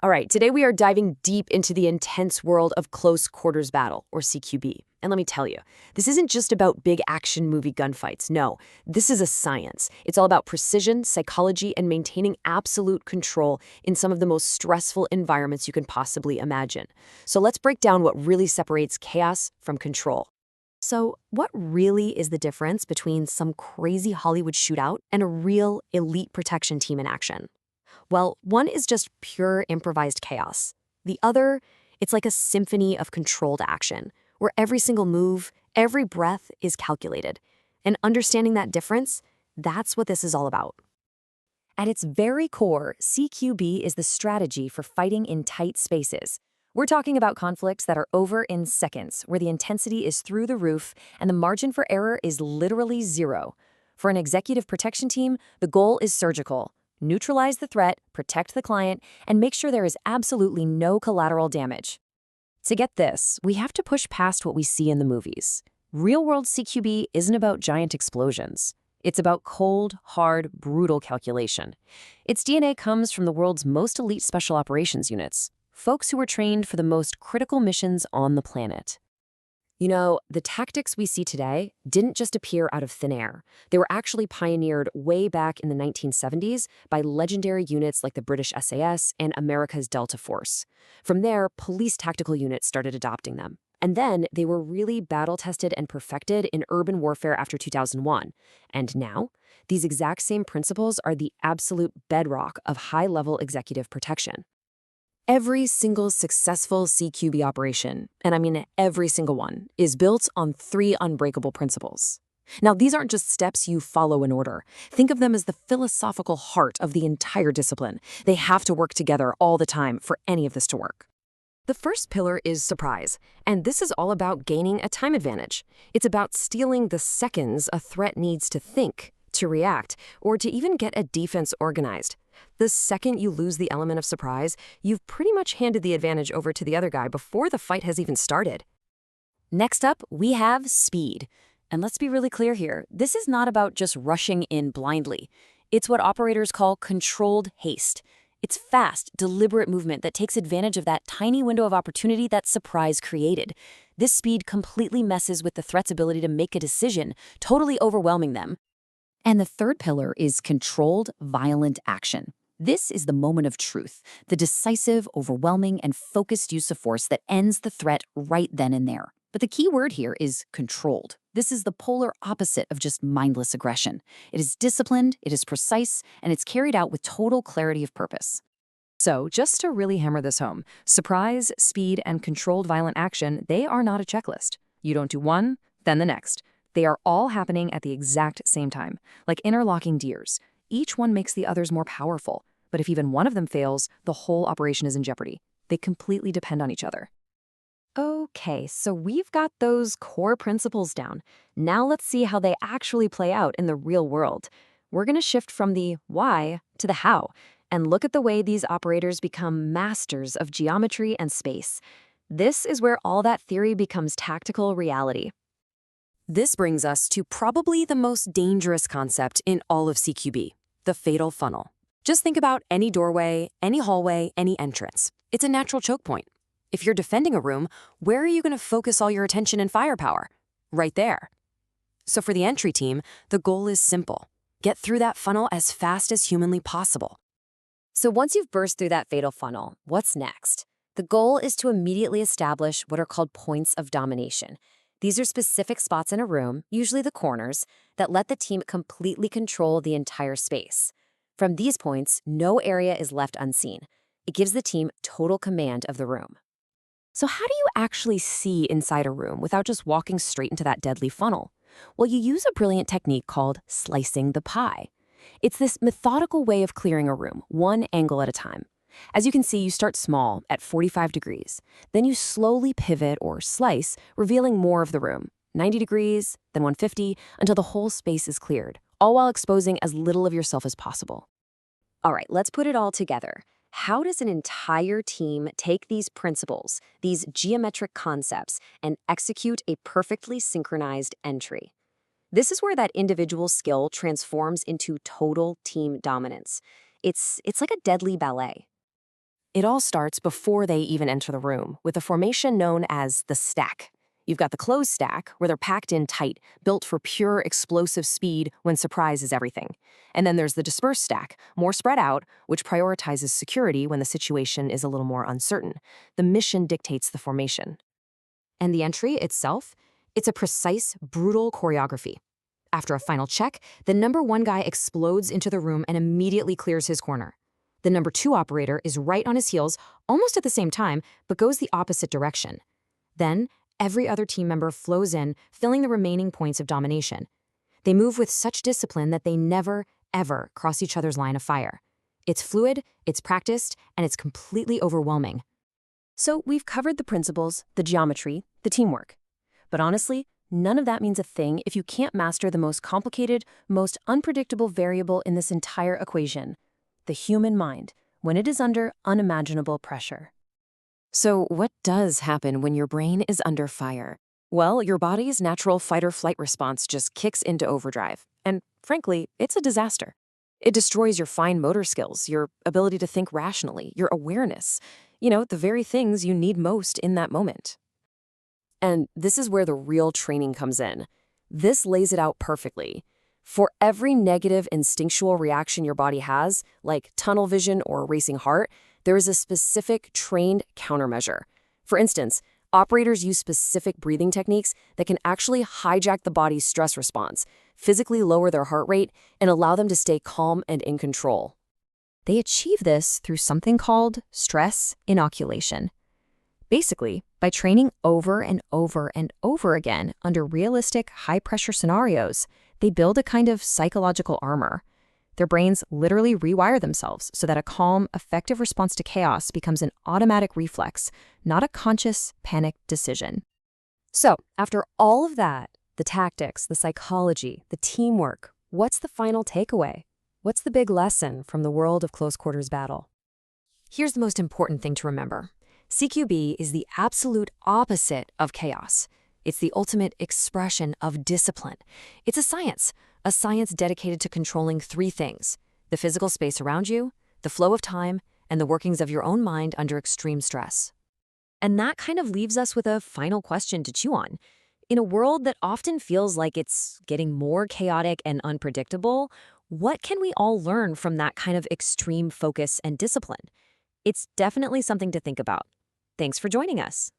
All right, today we are diving deep into the intense world of close quarters battle, or CQB. And let me tell you, this isn't just about big action movie gunfights. No, this is a science. It's all about precision, psychology, and maintaining absolute control in some of the most stressful environments you can possibly imagine. So let's break down what really separates chaos from control. So, what really is the difference between some crazy Hollywood shootout and a real elite protection team in action? Well, one is just pure improvised chaos. The other, it's like a symphony of controlled action, where every single move, every breath is calculated. And understanding that difference, that's what this is all about. At its very core, CQB is the strategy for fighting in tight spaces. We're talking about conflicts that are over in seconds, where the intensity is through the roof and the margin for error is literally zero. For an executive protection team, the goal is surgical. Neutralize the threat, protect the client, and make sure there is absolutely no collateral damage. To get this, we have to push past what we see in the movies. Real-world CQB isn't about giant explosions. It's about cold, hard, brutal calculation. Its DNA comes from the world's most elite special operations units, folks who were trained for the most critical missions on the planet. You know, the tactics we see today didn't just appear out of thin air. They were actually pioneered way back in the 1970s by legendary units like the British SAS and America's Delta Force. From there, police tactical units started adopting them. And then they were really battle-tested and perfected in urban warfare after 2001. And now, these exact same principles are the absolute bedrock of high-level executive protection. Every single successful CQB operation, and I mean every single one, is built on three unbreakable principles. Now, these aren't just steps you follow in order. Think of them as the philosophical heart of the entire discipline. They have to work together all the time for any of this to work. The first pillar is surprise, and this is all about gaining a time advantage. It's about stealing the seconds a threat needs to think, to react, or to even get a defense organized. The second you lose the element of surprise, you've pretty much handed the advantage over to the other guy before the fight has even started. Next up, we have speed. And let's be really clear here, this is not about just rushing in blindly. It's what operators call controlled haste. It's fast, deliberate movement that takes advantage of that tiny window of opportunity that surprise created. This speed completely messes with the threat's ability to make a decision, totally overwhelming them. And the third pillar is controlled, violent action. This is the moment of truth, the decisive, overwhelming, and focused use of force that ends the threat right then and there. But the key word here is controlled. This is the polar opposite of just mindless aggression. It is disciplined, it is precise, and it's carried out with total clarity of purpose. So, just to really hammer this home, surprise, speed, and controlled violent action, they are not a checklist. You don't do one, then the next. They are all happening at the exact same time, like interlocking gears. Each one makes the others more powerful, but if even one of them fails, the whole operation is in jeopardy. They completely depend on each other. Okay, so we've got those core principles down. Now let's see how they actually play out in the real world. We're going to shift from the why to the how, and look at the way these operators become masters of geometry and space. This is where all that theory becomes tactical reality. This brings us to probably the most dangerous concept in all of CQB, the fatal funnel. Just think about any doorway, any hallway, any entrance. It's a natural choke point. If you're defending a room, where are you going to focus all your attention and firepower? Right there. So for the entry team, the goal is simple. Get through that funnel as fast as humanly possible. So once you've burst through that fatal funnel, what's next? The goal is to immediately establish what are called points of domination. These are specific spots in a room, usually the corners, that let the team completely control the entire space. From these points, no area is left unseen. It gives the team total command of the room. So how do you actually see inside a room without just walking straight into that deadly funnel? Well, you use a brilliant technique called slicing the pie. It's this methodical way of clearing a room, one angle at a time. As you can see, you start small at 45 degrees. Then you slowly pivot or slice, revealing more of the room, 90 degrees, then 150, until the whole space is cleared, all while exposing as little of yourself as possible. All right, let's put it all together. How does an entire team take these principles, these geometric concepts, and execute a perfectly synchronized entry? This is where that individual skill transforms into total team dominance. It's like a deadly ballet. It all starts before they even enter the room, with a formation known as the stack. You've got the closed stack, where they're packed in tight, built for pure explosive speed when surprise is everything. And then there's the dispersed stack, more spread out, which prioritizes security when the situation is a little more uncertain. The mission dictates the formation. And the entry itself? It's a precise, brutal choreography. After a final check, the number 1 guy explodes into the room and immediately clears his corner. The number 2 operator is right on his heels, almost at the same time, but goes the opposite direction. Then, every other team member flows in, filling the remaining points of domination. They move with such discipline that they never, ever cross each other's line of fire. It's fluid, it's practiced, and it's completely overwhelming. So we've covered the principles, the geometry, the teamwork. But honestly, none of that means a thing if you can't master the most complicated, most unpredictable variable in this entire equation: the human mind, when it is under unimaginable pressure. So what does happen when your brain is under fire? Well, your body's natural fight-or-flight response just kicks into overdrive. And frankly, it's a disaster. It destroys your fine motor skills, your ability to think rationally, your awareness. The very things you need most in that moment. And this is where the real training comes in. This lays it out perfectly. For every negative instinctual reaction your body has, like tunnel vision or a racing heart, there is a specific trained countermeasure. For instance, operators use specific breathing techniques that can actually hijack the body's stress response, physically lower their heart rate, and allow them to stay calm and in control. They achieve this through something called stress inoculation. Basically, by training over and over and over again under realistic, high-pressure scenarios, they build a kind of psychological armor. Their brains literally rewire themselves so that a calm, effective response to chaos becomes an automatic reflex, not a conscious, panicked decision. So, after all of that, the tactics, the psychology, the teamwork, what's the final takeaway? What's the big lesson from the world of close quarters battle? Here's the most important thing to remember. CQB is the absolute opposite of chaos. It's the ultimate expression of discipline. It's a science dedicated to controlling 3 things: the physical space around you, the flow of time, and the workings of your own mind under extreme stress. And that kind of leaves us with a final question to chew on. In a world that often feels like it's getting more chaotic and unpredictable, what can we all learn from that kind of extreme focus and discipline? It's definitely something to think about. Thanks for joining us.